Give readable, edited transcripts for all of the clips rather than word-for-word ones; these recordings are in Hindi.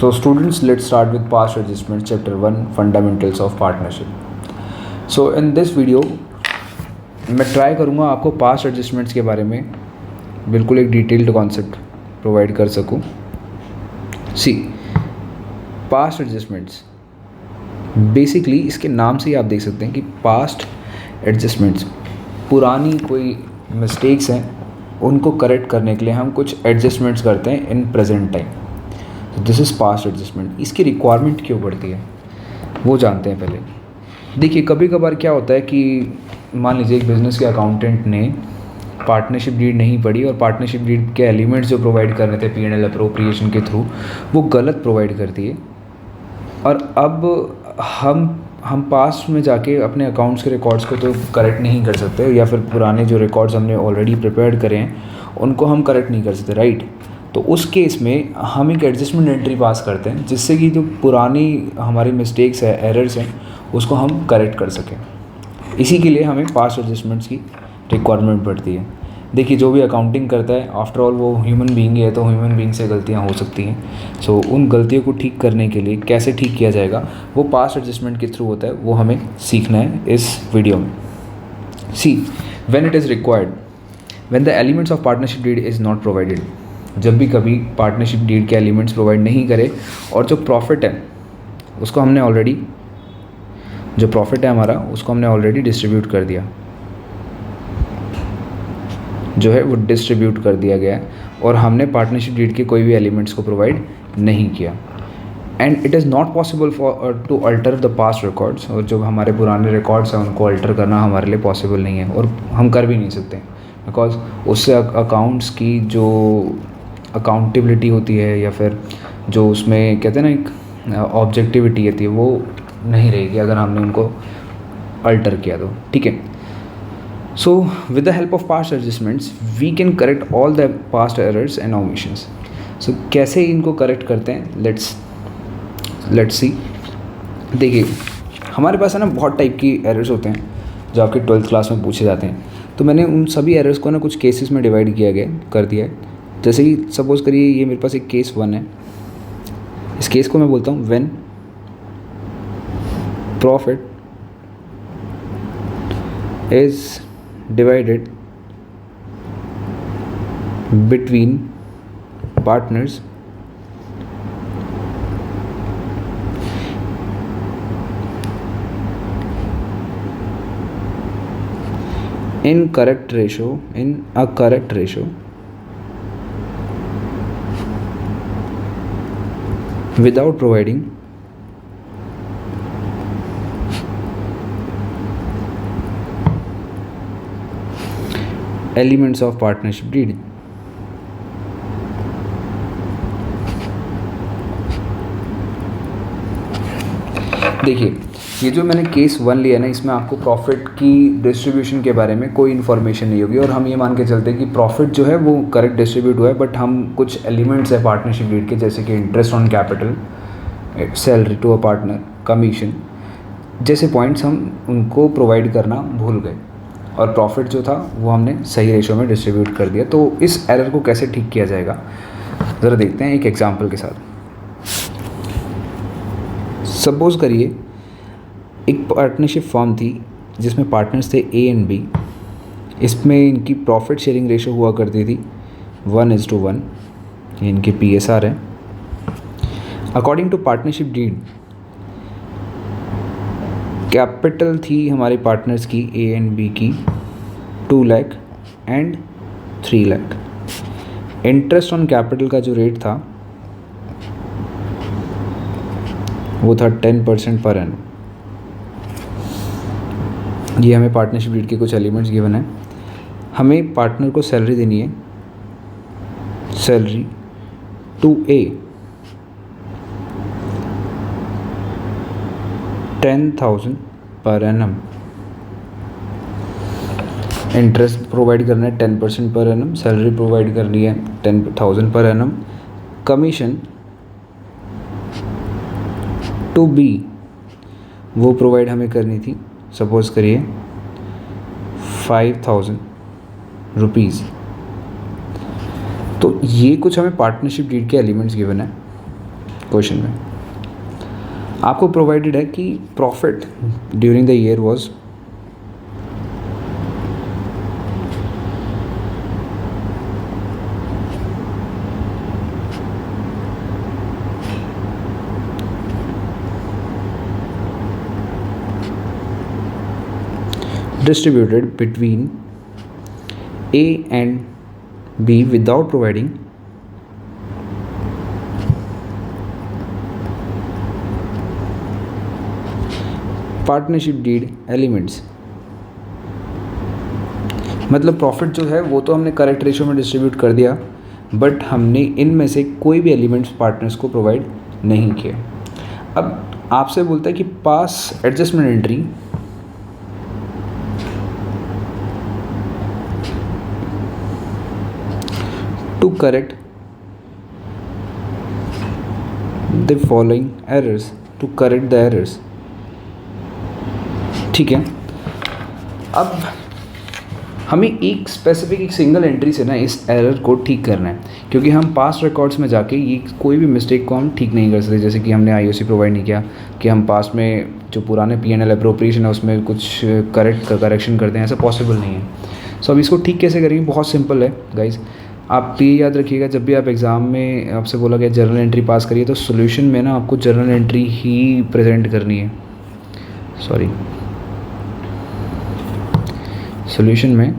So students, let's start with past adjustments, chapter 1, fundamentals of partnership. So in this video मैं ट्राई करूँगा आपको पास्ट एडजस्टमेंट्स के बारे में बिल्कुल एक डिटेल्ड कॉन्सेप्ट प्रोवाइड कर सकूँ. सी पास्ट एडजस्टमेंट्स बेसिकली इसके नाम से ही आप देख सकते हैं कि पास्ट एडजस्टमेंट्स पुरानी कोई मिस्टेक्स हैं उनको करेक्ट करने के लिए हम कुछ एडजस्टमेंट्स करते हैं in present time. This is past adjustment. इसकी रिक्वायरमेंट क्यों पड़ती है वो जानते हैं पहले. देखिए कभी कभार क्या होता है कि मान लीजिए एक बिज़नेस के अकाउंटेंट ने पार्टनरशिप डीड नहीं पढ़ी और पार्टनरशिप डीड के एलिमेंट्स जो प्रोवाइड करने थे P&L अप्रोप्रिएशन के थ्रू वो गलत प्रोवाइड कर दिए. और अब हम पास्ट में जाके अपने अकाउंट्स के रिकॉर्ड्स को तो करेक्ट नहीं कर सकते, या फिर पुराने जो रिकॉर्ड्स हमने ऑलरेडी प्रिपेयर करे हैं उनको हम करेक्ट नहीं कर सकते, राइट. तो उस केस में हम एक एडजस्टमेंट एंट्री पास करते हैं जिससे कि जो पुरानी हमारी मिस्टेक्स है, एरर्स हैं, उसको हम करेक्ट कर सकें. इसी के लिए हमें पास्ट एडजस्टमेंट्स की रिक्वायरमेंट पड़ती है. देखिए जो भी अकाउंटिंग करता है आफ्टर ऑल वो ह्यूमन बीइंग है, तो ह्यूमन बीइंग से गलतियां हो सकती हैं. सो उन गलतियों को ठीक करने के लिए कैसे ठीक किया जाएगा वो पास्ट एडजस्टमेंट के थ्रू होता है, वो हमें सीखना है इस वीडियो में. See when it is required, when the elements of partnership deed is not provided. जब भी कभी पार्टनरशिप डीड के एलिमेंट्स प्रोवाइड नहीं करे और जो प्रॉफिट है उसको हमने ऑलरेडी, जो प्रॉफिट है हमारा उसको हमने ऑलरेडी डिस्ट्रीब्यूट कर दिया, जो है वो डिस्ट्रीब्यूट कर दिया गया है और हमने पार्टनरशिप डीड के कोई भी एलिमेंट्स को प्रोवाइड नहीं किया. And it is not possible for to alter the past records. और जो हमारे पुराने रिकॉर्ड्स हैं उनको अल्टर करना हमारे लिए पॉसिबल नहीं है और हम कर भी नहीं सकते, बिकॉज उससे अकाउंट्स की जो अकाउंटेबिलिटी होती है या फिर जो उसमें कहते हैं ना एक ऑब्जेक्टिविटी होती है वो नहीं रहेगी अगर हमने उनको अल्टर किया तो, ठीक है. So with the help of past adjustments we can correct all the past errors and omissions. So कैसे इनको करेक्ट करते हैं, let's see. देखिए हमारे पास है ना बहुत टाइप की एरर्स होते हैं जो आपके 12th क्लास में पूछे जाते हैं. तो मैंने उन सभी एरर्स को ना कुछ केसेस में डिवाइड कर दिया है. जैसे कि सपोज़ करिए ये मेरे पास एक केस 1 है. इस केस को मैं बोलता हूँ when profit is divided between partners in a correct ratio without providing elements of partnership deed. देखिए ये जो मैंने केस 1 लिया ना इसमें आपको प्रॉफिट की डिस्ट्रीब्यूशन के बारे में कोई इन्फॉर्मेशन नहीं होगी और हम ये मान के चलते हैं कि प्रॉफिट जो है वो करेक्ट डिस्ट्रीब्यूट हुआ है, बट हम कुछ एलिमेंट्स है पार्टनरशिप डीड के जैसे कि interest on capital, salary to a partner, commission जैसे पॉइंट्स हम उनको प्रोवाइड करना भूल गए और प्रॉफिट जो था वो हमने सही रेशो में डिस्ट्रीब्यूट कर दिया. तो इस एरर को कैसे ठीक किया जाएगा ज़रा देखते हैं एक एग्जांपल के साथ. सपोज़ करिए एक पार्टनरशिप फॉर्म थी जिसमें पार्टनर्स थे A एंड B. इसमें इनकी प्रॉफिट शेयरिंग रेशो हुआ करती थी 1:1. ये इनके PSR है. According to partnership deed capital थी हमारे पार्टनर्स की A एंड B की 2 lakh and 3 lakh. Interest on capital का जो रेट था वो था 10% पर एनम. ये हमें पार्टनरशिप डीड के कुछ एलिमेंट्स गिवन है. हमें पार्टनर को सैलरी देनी है, salary to A 10,000 per annum. Interest provide करना है 10% पर एनम, सैलरी प्रोवाइड करनी है 10,000 per annum. Commission to B वो प्रोवाइड हमें करनी थी, सपोज़ करिए 5,000 रुपीज़. तो ये कुछ हमें पार्टनरशिप डीड के एलिमेंट्स गिवन है. क्वेश्चन में आपको प्रोवाइडेड है कि profit during the year was distributed between A and B without providing partnership deed elements. मतलब प्रॉफिट जो है वो तो हमने करेक्ट रेशियो में डिस्ट्रीब्यूट कर दिया, बट हमने इनमें से कोई भी एलिमेंट्स पार्टनर्स को प्रोवाइड नहीं किए। अब आपसे बोलता है कि pass adjustment entry to correct the following errors, to correct the errors. ठीक है, अब हमें एक स्पेसिफिक एक सिंगल एंट्री से ना इस एरर को ठीक करना है, क्योंकि हम पास्ट रिकॉर्ड्स में जाके ये कोई भी मिस्टेक को हम ठीक नहीं कर सकते। जैसे कि हमने आईओसी प्रोवाइड नहीं किया, कि हम पास्ट में जो पुराने पीएनएल अप्रोप्रिएशन है उसमें कुछ करेक्शन करते हैं, ऐसा पॉसिबल नहीं है। सो अब इसको ठीक कैसे करेंगे, बहुत सिंपल है गाइज। आप ये याद रखिएगा, जब भी आप एग्ज़ाम में आपसे बोला गया जर्नल एंट्री पास करिए, तो सोल्यूशन में ना आपको जर्नल एंट्री ही प्रेजेंट करनी है। सॉल्यूशन में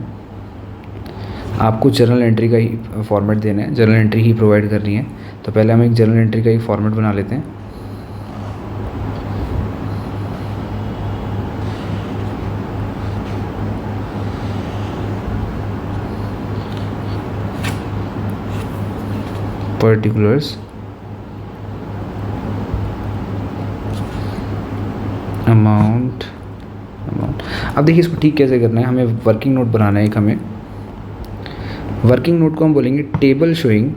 आपको जर्नल एंट्री का ही फॉर्मेट देना है, जर्नल एंट्री ही प्रोवाइड करनी है। तो पहले हम एक जर्नल एंट्री का ही फॉर्मेट बना लेते हैं। Particulars amount. अब देखिए इसको ठीक कैसे करना है, हमें वर्किंग नोट बनाना है एक। हमें वर्किंग नोट को हम बोलेंगे टेबल शोइंग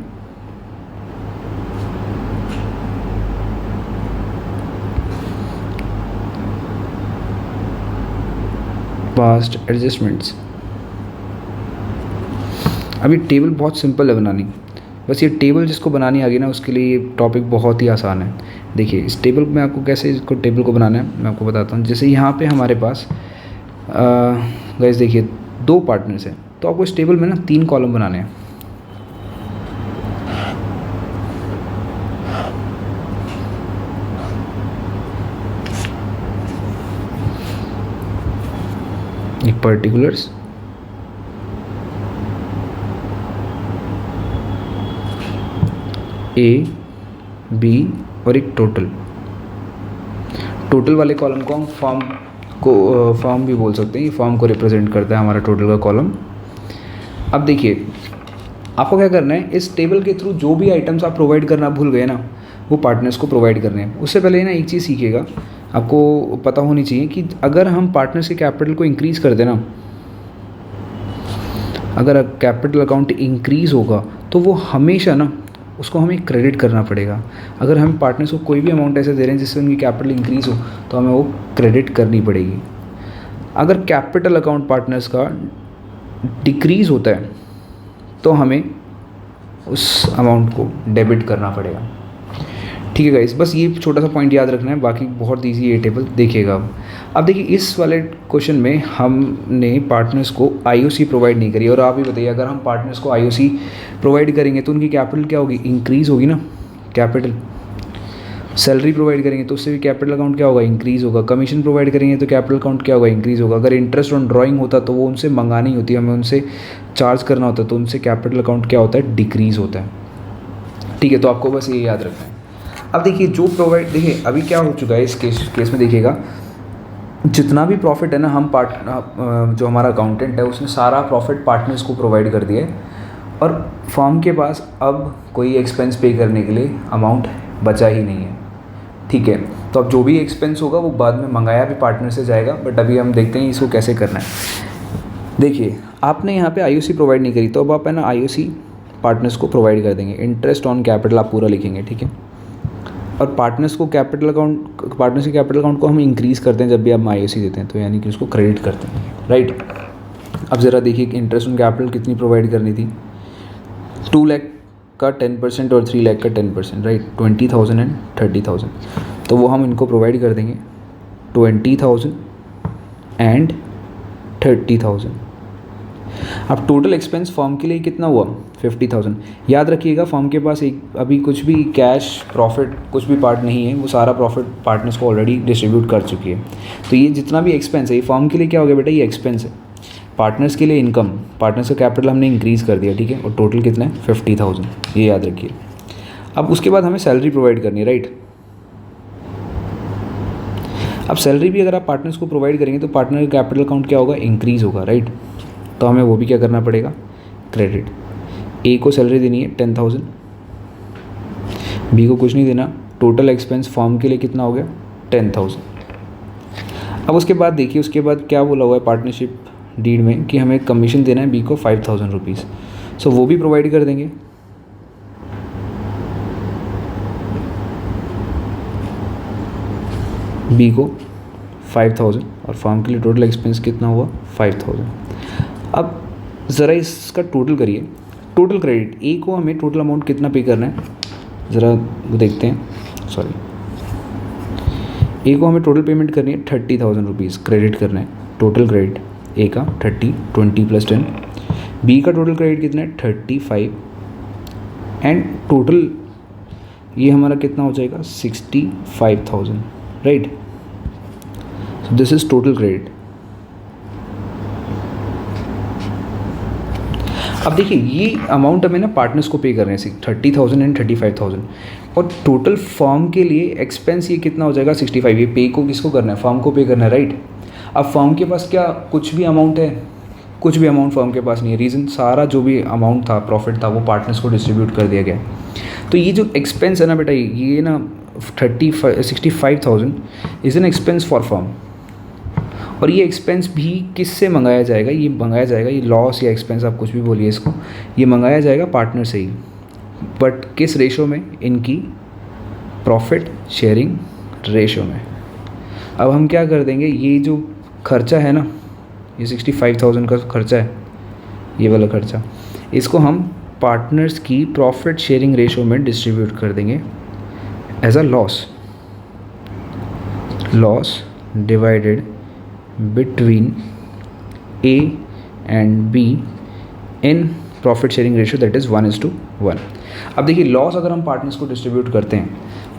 पास्ट एडजस्टमेंट्स। अब ये टेबल बहुत सिंपल है बनानी, बस ये टेबल जिसको बनानी आ गई ना उसके लिए ये टॉपिक बहुत ही आसान है। देखिए इस टेबल में आपको कैसे इसको टेबल को बनाना है मैं आपको बताता हूँ। जैसे यहाँ पे हमारे पास गाइस देखिए 2 पार्टनर्स हैं, तो आपको इस टेबल में ना 3 कॉलम बनाने हैं। एक पर्टिकुलर्स, ए बी और एक टोटल। टोटल वाले कॉलम को हम फॉर्म भी बोल सकते हैं, ये फॉर्म को रिप्रेजेंट करता है हमारा टोटल का कॉलम। अब देखिए आपको क्या करना है, इस टेबल के थ्रू जो भी आइटम्स आप प्रोवाइड करना भूल गए ना वो पार्टनर्स को प्रोवाइड करने हैं। उससे पहले ना एक चीज़ सीखिएगा, आपको पता होनी चाहिए कि अगर हम पार्टनर्स के कैपिटल को इंक्रीज़ कर दें ना, अगर कैपिटल अकाउंट इंक्रीज़ होगा तो वो हमेशा ना उसको हमें क्रेडिट करना पड़ेगा। अगर हम पार्टनर्स को कोई भी अमाउंट ऐसे दे रहे हैं जिससे उनकी कैपिटल इंक्रीज़ हो तो हमें वो क्रेडिट करनी पड़ेगी। अगर कैपिटल अकाउंट पार्टनर्स का डिक्रीज़ होता है तो हमें उस अमाउंट को डेबिट करना पड़ेगा। ठीक है गाइस, बस ये छोटा सा पॉइंट याद रखना है, बाकी बहुत ईजी ये टेबल देखिएगा। अब देखिए इस वाले क्वेश्चन में हमने पार्टनर्स को आईओसी प्रोवाइड नहीं करी, और आप ही बताइए अगर हम पार्टनर्स को आईओसी प्रोवाइड करेंगे तो उनकी कैपिटल क्या होगी, इंक्रीज़ होगी ना कैपिटल। सैलरी प्रोवाइड करेंगे तो उससे भी कैपिटल अकाउंट क्या होगा, इंक्रीज़ होगा। कमीशन प्रोवाइड करेंगे तो कैपिटल अकाउंट क्या होगा, इंक्रीज़ होगा। अगर इंटरेस्ट ऑन ड्राइंग होता तो वो उनसे मंगानी होती है, हमें उनसे चार्ज करना होता तो उनसे कैपिटल अकाउंट क्या होता है, डिक्रीज़ होता है। ठीक है, तो आपको बस ये याद रखना है। अब देखिए जो प्रोवाइड, देखिए अभी क्या हो चुका है इस केस में, देखिएगा जितना भी प्रॉफिट है ना हम जो हमारा अकाउंटेंट है उसने सारा प्रॉफिट पार्टनर्स को प्रोवाइड कर दिया है, और फर्म के पास अब कोई एक्सपेंस पे करने के लिए अमाउंट बचा ही नहीं है। ठीक है, तो अब जो भी एक्सपेंस होगा वो बाद में मंगाया भी पार्टनर से जाएगा, बट अभी हम देखते हैं इसको कैसे करना है। देखिए आपने यहाँ पे आईओसी प्रोवाइड नहीं करी, तो अब आप है ना आईओसी पार्टनर्स को प्रोवाइड कर देंगे। इंटरेस्ट ऑन कैपिटल आप पूरा लिखेंगे, ठीक है। और पार्टनर्स को कैपिटल अकाउंट, पार्टनर्स के कैपिटल अकाउंट को हम इंक्रीज़ करते हैं जब भी आप आईओसी देते हैं, तो यानी कि उसको क्रेडिट करते हैं, राइट। अब ज़रा देखिए कि इंटरेस्ट ऑन कैपिटल कितनी प्रोवाइड करनी थी, 2 लाख का 10% और 3 लाख का 10%, राइट, 20,000 एंड 30,000। तो वो हम इनको प्रोवाइड कर देंगे 20,000 एंड 30,000। अब टोटल एक्सपेंस फॉर्म के लिए कितना हुआ 50,000। याद रखिएगा फॉर्म के पास एक अभी कुछ भी कैश प्रॉफिट कुछ भी पार्ट नहीं है, वो सारा प्रॉफिट पार्टनर्स को ऑलरेडी डिस्ट्रीब्यूट कर चुकी है। तो ये जितना भी एक्सपेंस है ये फॉर्म के लिए क्या हो गया बेटा, ये एक्सपेंस है। पार्टनर्स के लिए इनकम, पार्टनर्स का कैपिटल हमने इंक्रीज़ कर दिया, ठीक है, और टोटल कितना है 50,000, ये याद रखिए। अब उसके बाद हमें सैलरी प्रोवाइड करनी है, राइट। अब सैलरी भी अगर आप पार्टनर्स को प्रोवाइड करेंगे तो पार्टनर का कैपिटल अकाउंट क्या होगा, इंक्रीज़ होगा, राइट। तो हमें वो भी क्या करना पड़ेगा, क्रेडिट। ए को सैलरी देनी है 10,000, बी को कुछ नहीं देना। टोटल एक्सपेंस फॉर्म के लिए कितना हो गया 10,000। अब उसके बाद देखिए, उसके बाद क्या बोला हुआ है पार्टनरशिप डीड में कि हमें कमीशन देना है बी को 5,000 रुपीज़। सो वो भी प्रोवाइड कर देंगे। बी को 5,000 और फॉर्म के लिए टोटल एक्सपेंस कितना हुआ 5,000। अब ज़रा इसका टोटल करिए, टोटल क्रेडिट। ए को हमें टोटल अमाउंट कितना पे करना है ज़रा देखते हैं, सॉरी, ए को हमें टोटल पेमेंट करनी है 30,000 रुपीज़ क्रेडिट करना है। टोटल क्रेडिट ए का 30, 20 + 10। बी का टोटल क्रेडिट कितना है 35 एंड टोटल ये हमारा कितना हो जाएगा 65,000, right. So this is total credit. अब देखिए ये अमाउंट हमें ना पार्टनर्स को पे करने से 30,000 एंड 35,000 और टोटल फॉर्म के लिए एक्सपेंस ये कितना हो जाएगा 65। ये पे को किसको करना है, फॉर्म को पे करना है, राइट। अब फॉर्म के पास क्या कुछ भी अमाउंट है, कुछ भी अमाउंट फॉर्म के पास नहीं है। रीज़न सारा जो भी अमाउंट था प्रॉफिट था वो पार्टनर्स को डिस्ट्रीब्यूट कर दिया गया। तो ये जो एक्सपेंस है ना बेटा, ये ना 65,000 is an expense for form. और ये एक्सपेंस भी किससे मंगाया जाएगा, ये मंगाया जाएगा, ये लॉस या एक्सपेंस आप कुछ भी बोलिए इसको, ये मंगाया जाएगा पार्टनर से ही। बट किस रेशो में, इनकी प्रॉफिट शेयरिंग रेशो में। अब हम क्या कर देंगे, ये जो खर्चा है ना, ये 65,000 का खर्चा है, ये वाला खर्चा, इसको हम पार्टनर्स की प्रॉफिट शेयरिंग रेशो में डिस्ट्रीब्यूट कर देंगे as a loss divided between A and B in profit sharing ratio that is 1:1। अब देखिए लॉस अगर हम पार्टनर्स को डिस्ट्रीब्यूट करते हैं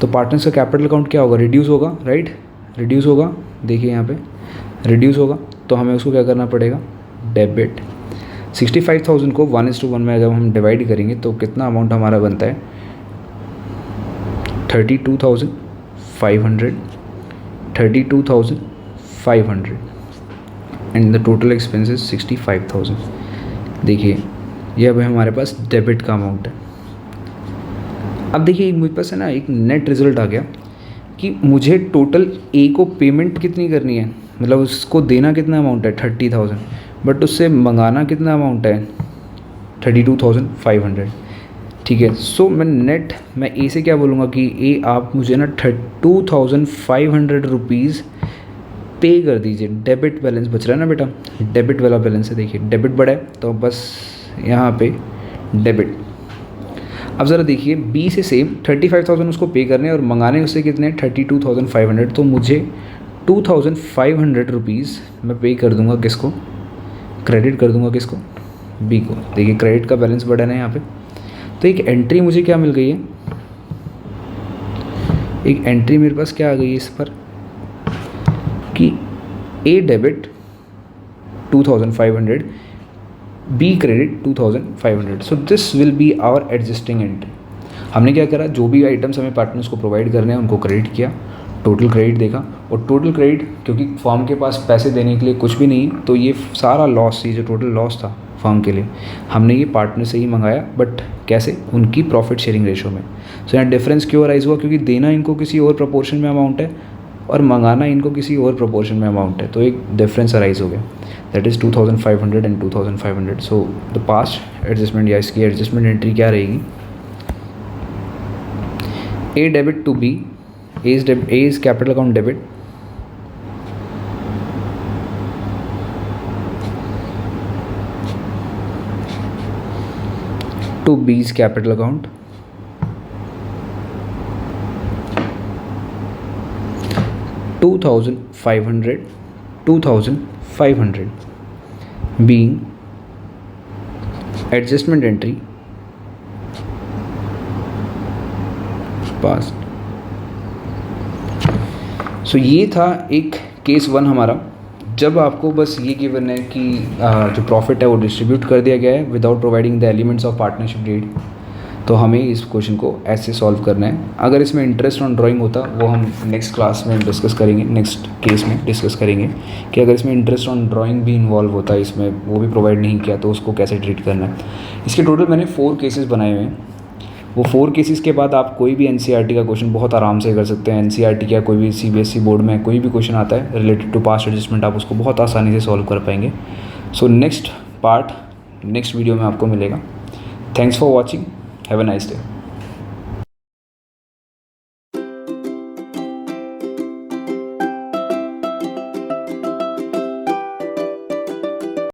तो पार्टनर्स का कैपिटल अकाउंट क्या होगा, रिड्यूस होगा, राइट, रिड्यूस होगा। देखिए यहाँ पे रिड्यूस होगा तो हमें उसको क्या करना पड़ेगा, डेबिट। 65,000 को 1:1 में जब हम डिवाइड करेंगे तो कितना अमाउंट हमारा बनता है 32,500 एंड द टोटल एक्सपेंसेस 65,000। देखिए ये अब हमारे पास डेबिट का अमाउंट है। अब देखिए मेरे पास है ना एक नेट रिजल्ट आ गया कि मुझे टोटल ए को पेमेंट कितनी करनी है, मतलब उसको देना कितना अमाउंट है 30,000, बट उससे मंगाना कितना अमाउंट है 32,500, ठीक है। सो मैं ए से क्या बोलूँगा कि ए आप मुझे ना 2,500 रुपीज़ पे कर दीजिए। डेबिट बैलेंस बच रहा है ना बेटा, डेबिट वाला बैलेंस है। देखिए डेबिट बढ़ा है तो बस यहाँ पे डेबिट। अब ज़रा देखिए बी से सेम 35,000 उसको पे करने और मंगाने उससे कितने 32,500, तो मुझे 2,500 रुपीज़ मैं पे कर दूँगा किसको, क्रेडिट कर दूँगा किसको, बी को। देखिए क्रेडिट का बैलेंस बढ़ा है यहाँ पे। तो एक एंट्री मुझे क्या मिल गई है, एक एंट्री मेरे पास क्या आ गई है इस पर कि A debit 2,500, B credit 2,500। So this will be our adjusting entry. हमने क्या करा, जो भी आइटम्स हमें पार्टनर्स को प्रोवाइड करने हैं उनको क्रेडिट किया, टोटल क्रेडिट देखा, और टोटल क्रेडिट क्योंकि फॉर्म के पास पैसे देने के लिए कुछ भी नहीं तो ये सारा लॉस, ये जो टोटल लॉस था फॉर्म के लिए हमने ये पार्टनर से ही मंगाया, बट कैसे, उनकी प्रॉफिट शेयरिंग रेशो में। सो यहाँ डिफरेंस क्यों अराइज हुआ, क्योंकि देना इनको किसी और प्रोपोर्शन में अमाउंट है और मंगाना इनको किसी और प्रोपोर्शन में अमाउंट है, तो एक डिफरेंस अराइज हो गया, that is 2,500 and 2,500। So the past adjustment या इसकी एडजस्टमेंट एंट्री क्या रहेगी, A debit to B, A is capital account debit, to B's capital account. $2,500 being adjustment entry passed. So ये था एक केस 1 हमारा, जब आपको बस ये गिवन है कि जो प्रॉफिट है वो डिस्ट्रीब्यूट कर दिया गया है without providing the elements of partnership deed, तो हमें इस क्वेश्चन को ऐसे सॉल्व करना है। अगर इसमें इंटरेस्ट ऑन ड्राइंग होता वो हम नेक्स्ट क्लास में डिस्कस करेंगे, नेक्स्ट केस में डिस्कस करेंगे कि अगर इसमें इंटरेस्ट ऑन ड्राइंग भी इन्वॉल्व होता है, इसमें वो भी प्रोवाइड नहीं किया तो उसको कैसे ट्रीट करना है। इसके टोटल मैंने 4 केसेस बनाए हुए हैं। वो 4 केसेस के बाद आप कोई भी एनसीईआरटी का क्वेश्चन बहुत आराम से कर सकते हैं। एनसीईआरटी क्या, कोई भी सीबीएसई बोर्ड में कोई भी क्वेश्चन आता है रिलेटेड टू पास्ट एडजस्टमेंट, आप उसको बहुत आसानी से सॉल्व कर पाएंगे। So next part next video में आपको मिलेगा। Thanks for watching, have a nice day.